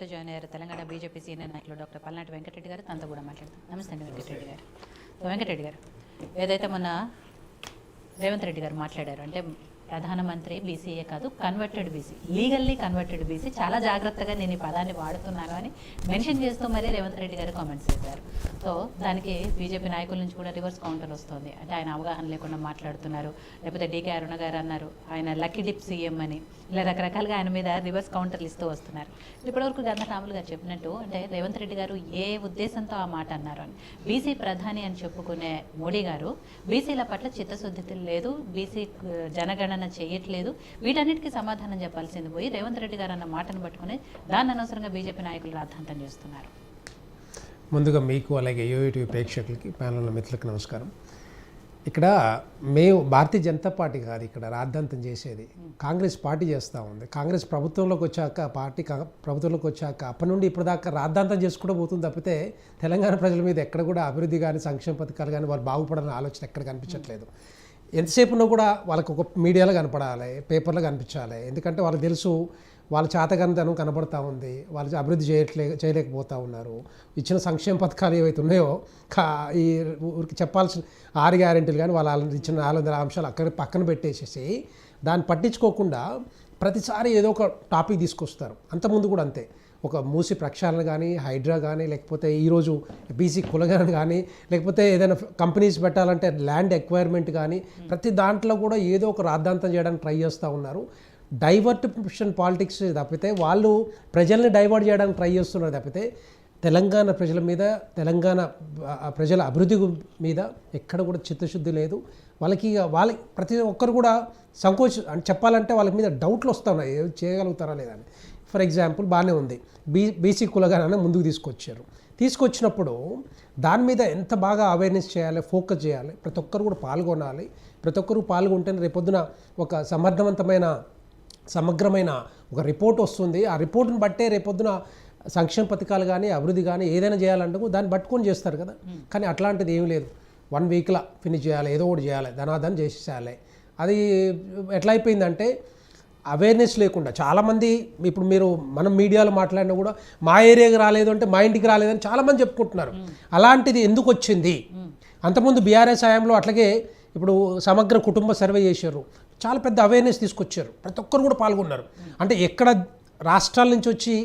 స్టూడియోస్లో join అయ్యారు Telangana BJP senior నాయకులు doctor పల్నాటి వెంకటరెడ్డి గారు. తనతో కూడా మాట్లాడతాం. నమస్తే అండి వెంకటరెడ్డి గారు. వెంకటరెడ్డి గారు, ఏదైతే మొన్న రేవంత్ రెడ్డి గారు మాట్లాడారు అంటే ప్రధానమంత్రి బీసీఏ కాదు, converted BC, legally converted BC, చాలా జాగ్రత్తగా నేను ఈ పదాన్ని వాడుతున్నాను అని మెన్షన్ చేస్తూ మరీ రేవంత్ రెడ్డి గారు కామెంట్స్ చేశారు. సో దానికి బీజేపీ నాయకుల నుంచి కూడా రివర్స్ కౌంటర్ వస్తుంది. అంటే ఆయన అవగాహన లేకుండా మాట్లాడుతున్నారు, లేకపోతే డీకే అరుణ గారు అన్నారు ఆయన లక్కీ డిప్ సీఎం అని, ఇలా రకరకాలుగా ఆయన మీద రివర్స్ కౌంటర్లు ఇస్తూ వస్తున్నారు. ఇప్పటివరకు గంధరాములు గారు చెప్పినట్టు అంటే రేవంత్ రెడ్డి గారు ఏ ఉద్దేశంతో ఆ మాట అన్నారు అని, బీసీ ప్రధాని అని చెప్పుకునే మోడీ గారు బీసీల పట్ల చిత్తశుద్ధి లేదు, బీసీ జనగణన చేయట్లేదు, వీటన్నిటికీ సమాధానం చెప్పాల్సింది పోయి రేవంత్ రెడ్డి గారు అన్న మాటను పట్టుకుని దాన్ని అనవసరంగా బీజేపీ నాయకులు రాద్ధాంతం చేస్తున్నారు. ముందుగా మీకు అలాగే యూటీవీ ప్రేక్షకులకి ప్యానల్ మిత్రులకు నమస్కారం. ఇక్కడ మేము భారతీయ జనతా పార్టీ కాదు ఇక్కడ రాద్ధాంతం చేసేది, కాంగ్రెస్ పార్టీ చేస్తూ ఉంది. కాంగ్రెస్ ప్రభుత్వంలోకి వచ్చాక ప్రభుత్వంలోకి వచ్చాక అప్పటి నుండి ఇప్పటిదాకా రాద్ధాంతం చేసుకుంటూ పోతుంది తప్పితే తెలంగాణ ప్రజల మీద ఎక్కడ కూడా అభివృద్ధి కానీ సంక్షేమ పథకాలు కానీ వాళ్ళు బాగుపడాలని ఆలోచన ఎక్కడ కనిపించట్లేదు. ఎంతసేపున్నా కూడా వాళ్ళకు ఒక మీడియాలో కనపడాలి, పేపర్లో కనిపించాలి. ఎందుకంటే వాళ్ళకి తెలుసు వాళ్ళ చేతగానితనం కనబడతా ఉంది, వాళ్ళు అభివృద్ధి చేయలేకపోతూ ఉన్నారు. ఇచ్చిన సంక్షేమ పథకాలు ఏవైతే ఉన్నాయో ఈ ఊరికి చెప్పాల్సిన 6 గ్యారెంటీలు కానీ వాళ్ళ ఇచ్చిన 400 అంశాలు అక్కడ పక్కన పెట్టేసేసి దాన్ని పట్టించుకోకుండా ప్రతిసారి ఏదో ఒక టాపిక్ తీసుకొస్తారు. అంతకుముందు కూడా అంతే, ఒక మూసి ప్రక్షాళన కానీ, హైడ్రా కానీ, లేకపోతే ఈరోజు బీసీ కులగణన కానీ, లేకపోతే ఏదైనా కంపెనీస్ పెట్టాలంటే ల్యాండ్ ఎక్వైర్మెంట్ కానీ, ప్రతి దాంట్లో కూడా ఏదో ఒక రాద్ధాంతం చేయడానికి ట్రై చేస్తూ ఉన్నారు. డైవర్టిఫికేషన్ పాలిటిక్స్ తప్పితే వాళ్ళు ప్రజల్ని డైవర్ట్ చేయడానికి ట్రై చేస్తున్నారు తప్పితే తెలంగాణ ప్రజల మీద, తెలంగాణ ప్రజల అభివృద్ధి మీద ఎక్కడ కూడా చిత్తశుద్ధి లేదు. వాళ్ళకి ప్రతి ఒక్కరు కూడా అంటే చెప్పాలంటే వాళ్ళ మీద డౌట్లు వస్తున్నాయి, చేయగలుగుతారా లేదని. ఫర్ ఎగ్జాంపుల్ బాగానే ఉంది, బీసీ కులగణన ముందుకు తీసుకొచ్చినప్పుడు దాని మీద ఎంత బాగా అవేర్నెస్ చేయాలి, ఫోకస్ చేయాలి, ప్రతి ఒక్కరు కూడా పాల్గొనాలి. ప్రతి ఒక్కరు పాల్గొంటేనే రేపొద్దున ఒక సమగ్రమైన ఒక రిపోర్ట్ వస్తుంది. ఆ రిపోర్ట్ని బట్టే రేపొద్దున సంక్షేమ పథకాలు కానీ, అభివృద్ధి కానీ ఏదైనా చేయాలంటే దాన్ని పట్టుకొని చేస్తారు కదా. కానీ అట్లాంటిది ఏమీ లేదు, 1 వీక్లో ఫినిష్ చేయాలి, ఏదో ఒకటి చేయాలి, ధనాధన చేసేయాలి. అది ఎట్లా అయిపోయిందంటే అవేర్నెస్ లేకుండా చాలామంది, ఇప్పుడు మనం మీడియాలో మాట్లాడినా కూడా మా ఏరియాకి రాలేదు అంటే మా ఇంటికి రాలేదని చాలామంది చెప్పుకుంటున్నారు. అలాంటిది ఎందుకు వచ్చింది? అంతకుముందు బీఆర్ఎస్ హయాంలో అట్లాగే ఇప్పుడు సమగ్ర కుటుంబ సర్వే చేశారు, చాలా పెద్ద అవేర్నెస్ తీసుకొచ్చారు, ప్రతి ఒక్కరు కూడా పాల్గొన్నారు. అంటే ఎక్కడ రాష్ట్రాల నుంచి వచ్చి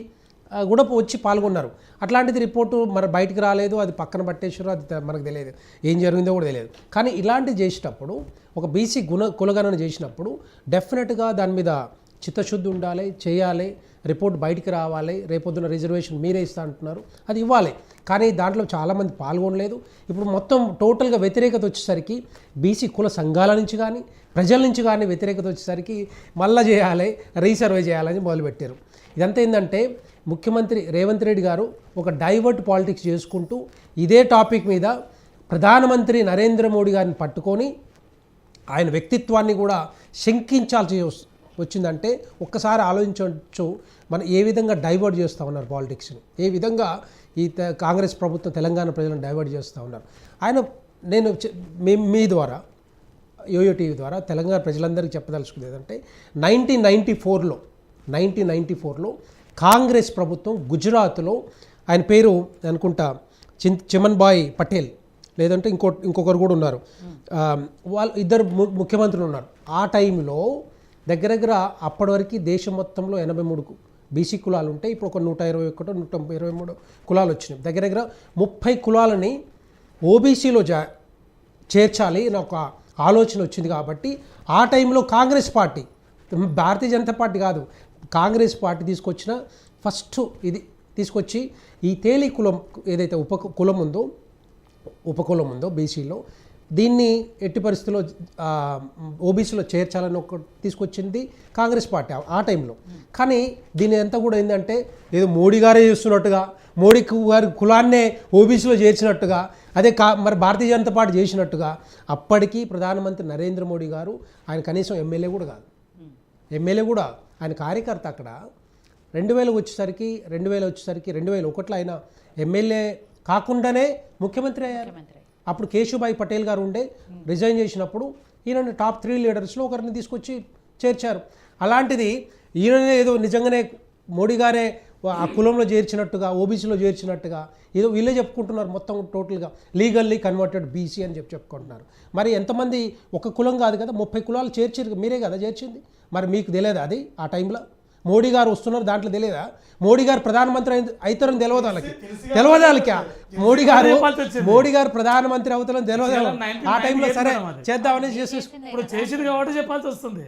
పాల్గొన్నారు. అట్లాంటిది రిపోర్టు బయటికి రాలేదు, అది పక్కన పట్టేసారు, అది మనకు తెలియదు, ఏం జరిగిందో కూడా తెలియదు. కానీ ఇలాంటివి చేసేటప్పుడు, ఒక బీసీ కులగణన చేసినప్పుడు డెఫినెట్గా దాని మీద చిత్తశుద్ధి ఉండాలి, చేయాలి, రిపోర్ట్ బయటికి రావాలి. రేపొద్దున రిజర్వేషన్ మీరే ఇస్తా అంటున్నారు, అది ఇవ్వాలి. కానీ దాంట్లో చాలామంది పాల్గొనలేదు. ఇప్పుడు మొత్తం టోటల్గా వ్యతిరేకత వచ్చేసరికి బీసీ కుల సంఘాల నుంచి కానీ, ప్రజల నుంచి కానీ వ్యతిరేకత వచ్చేసరికి మళ్ళీ చేయాలి, రీసర్వే చేయాలని మొదలుపెట్టారు. ఇదంతా ఏంటంటే ముఖ్యమంత్రి రేవంత్ రెడ్డి గారు ఒక డైవర్ట్ పాలిటిక్స్ చేసుకుంటూ ఇదే టాపిక్ మీద ప్రధానమంత్రి నరేంద్ర మోడీ గారిని పట్టుకొని ఆయన వ్యక్తిత్వాన్ని కూడా శంకించాల్సి వచ్చిందంటే ఒక్కసారి ఆలోచించవచ్చు మనం ఏ విధంగా డైవర్ట్ చేస్తూ ఉన్నారు పాలిటిక్స్ని, ఏ విధంగా ఈ కాంగ్రెస్ ప్రభుత్వం తెలంగాణ ప్రజలను డైవర్ట్ చేస్తూ ఉన్నారు. నేను మీ ద్వారా యోయో టీవీ ద్వారా తెలంగాణ ప్రజలందరికీ చెప్పదలుచుకునేది అంటే 1994లో కాంగ్రెస్ ప్రభుత్వం గుజరాత్లో, ఆయన పేరు అనుకుంటా చిమన్భాయ్ పటేల్ లేదంటే ఇంకొకరు కూడా ఉన్నారు, వాళ్ళు ఇద్దరు ముఖ్యమంత్రులు ఉన్నారు. ఆ టైంలో దగ్గర అప్పటి వరకు దేశం మొత్తంలో 83 బీసీ కులాలు ఉంటాయి. ఇప్పుడు ఒక 121 123 కులాలు వచ్చినాయి. దగ్గర 30 కులాలని ఓబీసీలో చేర్చాలి అని ఒక ఆలోచన వచ్చింది. కాబట్టి ఆ టైంలో కాంగ్రెస్ పార్టీ, భారతీయ జనతా పార్టీ కాదు, కాంగ్రెస్ పార్టీ ఫస్ట్ ఇది తీసుకొచ్చి ఈ తేలి కులం ఏదైతే ఉపకులం ఉందో బీసీలో, దీన్ని ఎట్టి పరిస్థితుల్లో ఓబీసీలో చేర్చాలని తీసుకొచ్చింది కాంగ్రెస్ పార్టీ ఆ టైంలో. కానీ దీని అంతా కూడా ఏంటంటే ఏదో మోడీ గారే చేస్తున్నట్టుగా, మోడీ గారి కులాన్నే ఓబీసీలో చేర్చినట్టుగా, అదే మరి భారతీయ జనతా పార్టీ చేసినట్టుగా. అప్పటికీ ప్రధానమంత్రి నరేంద్ర మోడీ గారు ఆయన కనీసం ఎమ్మెల్యే కూడా కాదు, ఆయన కార్యకర్త. అక్కడ 2000 వచ్చేసరికి 2001లో ఆయన ఎమ్మెల్యే కాకుండానే ముఖ్యమంత్రి అయ్యారు. అప్పుడు కేశుభాయ్ పటేల్ గారు రిజైన్ చేసినప్పుడు ఈయన టాప్ 3 లీడర్స్లో ఒకరిని తీసుకొచ్చి చేర్చారు. అలాంటిది ఈయననే ఏదో నిజంగానే మోడీ గారే ఆ కులంలో చేర్చినట్టుగా ఓబీసీలో చేర్చినట్టుగా ఏదో వీళ్ళే చెప్పుకుంటున్నారు మొత్తం టోటల్గా లీగల్లీ కన్వర్టెడ్ బీసీ అని చెప్పుకుంటున్నారు. మరి ఎంతమంది ఒక కులం కాదు కదా 30 కులాలు చేర్చారు, మీరే కదా చేర్చింది. మరి మీకు తెలియదా అది ఆ టైంలో? మోడీ గారు వస్తున్నారు దాంట్లో తెలియదా? మోడీ గారు ప్రధానమంత్రి అవుతారని తెలియదు వాళ్ళకి, మోడీ గారు ప్రధానమంత్రి అవుతారని తెలియదు ఆ టైంలో. సరే చేద్దామని ఇప్పుడు చేసింది కాబట్టి చెప్పాల్సి వస్తుంది.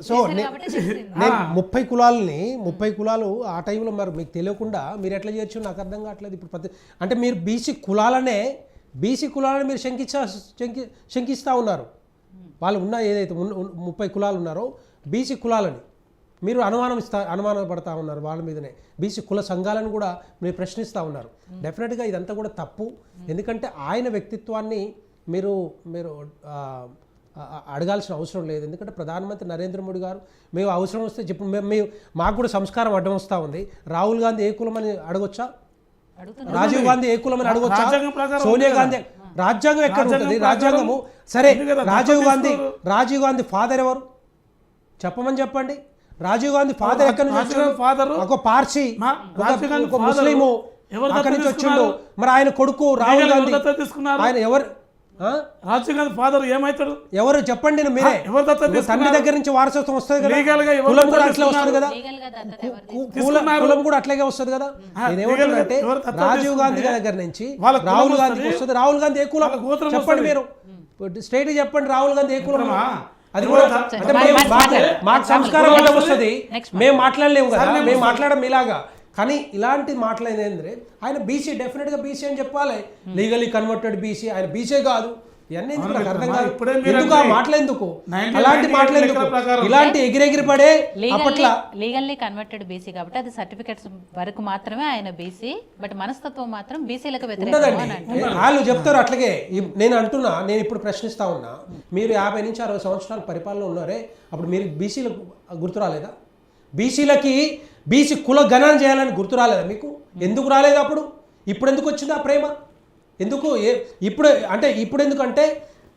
సో నేను 30 కులాలు ఆ టైంలో మరి మీకు తెలియకుండా మీరు ఎట్లా చేయొచ్చు నాకు అర్థం కావట్లేదు. ఇప్పుడు అంటే మీరు బీసీ కులాలనే మీరు శంకిస్తూ ఉన్నారు. వాళ్ళు ఉన్న ఏదైతే 30 కులాలు ఉన్నారో బీసీ కులాలని మీరు అనుమానపడతా ఉన్నారు వాళ్ళ మీదనే. బీసీ కుల సంఘాలను కూడా మీరు ప్రశ్నిస్తూ ఉన్నారు. డెఫినెట్గా ఇదంతా కూడా తప్పు. ఎందుకంటే ఆయన వ్యక్తిత్వాన్ని మీరు అడగాల్సిన అవసరం లేదు. ఎందుకంటే ప్రధానమంత్రి నరేంద్ర మోడీ గారు మేము అవసరం వస్తే చెప్పు మేము మాకు కూడా సంస్కారం అడ్డం వస్తూ ఉంది. రాహుల్ గాంధీ ఏ కులం అని అడగొచ్చా? రాజీవ్ గాంధీ ఏ కులం అని అడగొచ్చా? సోనియా గాంధీ రాజ్యాంగం ఎక్కడ ఉంటుంది? రాజ్యాంగము సరే రాజీవ్ గాంధీ ఫాదర్ ఎవరు చెప్పమని చెప్పండి. రాజీవ్ గాంధీ ఫాదర్ ఎక్కడి నుంచి వచ్చాడు? ఒక పార్సీ ఒక ముస్లిము అక్కడి నుంచి వచ్చిండు. మరి ఆయన కొడుకు రాహుల్ గాంధీ ఆయన ఎవరు? రాజీవ్ గాంధీ ఫాదర్ ఏమైతాడు? ఎవరు చెప్పండి మీరే. తండ్రి దగ్గర నుంచి వారసత్వం వస్తుంది కదా, కులం కూడా అట్లా వస్తుంది కదా, కులం కూడా అట్లాగే వస్తుంది కదా. నేనేమంటున్నానంటే రాజీవ్ గాంధీ దగ్గర నుంచి రాహుల్ గాంధీకి వస్తుంది. రాహుల్ గాంధీ ఏ కులం చెప్పండి మీరు, స్ట్రైట్ చెప్పండి. రాహుల్ గాంధీ ఏ కులం? అది కూడా అంటే మాకు సంస్కారం వల్ల వస్తుంది, మేము మాట్లాడలేము కదా, మేము మాట్లాడడం మీలాగా. కానీ ఇలాంటి మాట్లాడేంద్రే ఆయన బీసీ, డెఫినెట్గా బీసీ అని చెప్పాలి. లీగలీ కన్వర్టెడ్ బీసీ, ఆయన బీసీ కాదు. ఇవన్నీ నాకు అర్థం కాదు. ఎందుకు ఆ మాటలేందుకు, అలాంటి మాటలేందుకు, ఇలాంటి ఎగిరెగిరి పడే అప్పట్లో లీగల్లీ కన్వర్టెడ్ బీసీ కాబట్టి అది సర్టిఫికెట్స్ వరకు మాత్రమే ఆయన బీసీ, బట్ మనస్తత్వం మాత్రం బీసీలకు వ్యతిరేకంగా వాళ్ళు చెప్తారు. అట్లాగే నేను ఇప్పుడు ప్రశ్నిస్తా ఉన్నా, మీరు 50 నుంచి 60 సంవత్సరాల పరిపాలన ఉన్నారే, అప్పుడు మీరు బీసీలకు గుర్తు రాలేదా? బీసీ కుల గణన చేయాలని గుర్తు రాలేదా మీకు? ఎందుకు రాలేదు అప్పుడు? ఇప్పుడు ఎందుకు వచ్చింది ఆ ప్రేమ? ఎందుకు ఇప్పుడు ఎందుకంటే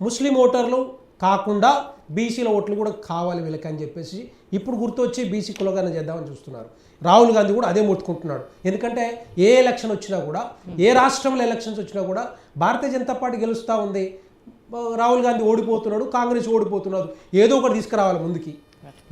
ముస్లిం ఓటర్లు కాకుండా బీసీల ఓట్లు కూడా కావాలి వీళ్ళకి అని చెప్పేసి ఇప్పుడు గుర్తొచ్చి బీసీ కులగణన చేద్దామని చూస్తున్నారు. రాహుల్ గాంధీ కూడా అదే ముట్టుకుంటున్నాడు. ఎందుకంటే ఏ ఎలక్షన్ వచ్చినా కూడా, ఏ రాష్ట్రంలో ఎలక్షన్స్ వచ్చినా కూడా భారతీయ జనతా పార్టీ గెలుస్తూ ఉంది, రాహుల్ గాంధీ ఓడిపోతున్నాడు, కాంగ్రెస్ ఓడిపోతున్నాడు, ఏదో ఒకటి తీసుకురావాలి ముందుకి.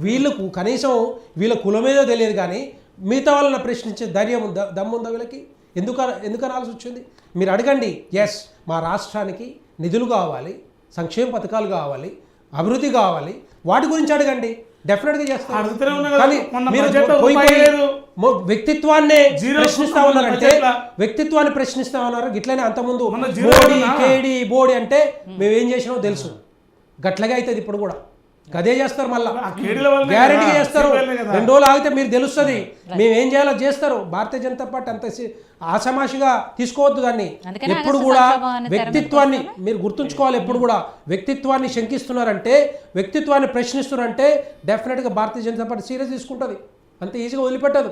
వీళ్ళకు కనీసం వీళ్ళ కులమేదో తెలియదు, కానీ మిగతా వాళ్ళని ప్రశ్నించే ధైర్యం దమ్ముందా వీళ్ళకి? ఎందుకు అనాల్సి వచ్చింది? మీరు అడగండి. ఎస్, మా రాష్ట్రానికి నిధులు కావాలి, సంక్షేమ పథకాలు కావాలి, అభివృద్ధి కావాలి, వాటి గురించి అడగండి, డెఫినెట్గా చేస్తారు. కానీ మీరు వ్యక్తిత్వాన్ని ప్రశ్నిస్తా ఉన్నారు. గిట్లనే అంతకుముందు మోడీ కేడీ బోడీ అంటే మేమేం చేసినామో తెలుసు, గట్లగా అవుతుంది ఇప్పుడు కూడా గదే చేస్తారు. మళ్ళీ గ్యారెంటీగా చేస్తారు. 2 రోజులు ఆగితే మీరు తెలుస్తుంది మేము ఏం చేయాలో చేస్తారు. భారతీయ జనతా పార్టీ అంత ఆషమాషిగా తీసుకోవద్దు దాన్ని. ఎప్పుడు కూడా వ్యక్తిత్వాన్ని మీరు గుర్తుంచుకోవాలి. ఎప్పుడు కూడా వ్యక్తిత్వాన్ని శంకిస్తున్నారంటే, వ్యక్తిత్వాన్ని ప్రశ్నిస్తున్నారంటే డెఫినెట్గా భారతీయ జనతా పార్టీ సీరియస్ తీసుకుంటుంది, అంత ఈజీగా వదిలిపెట్టదు.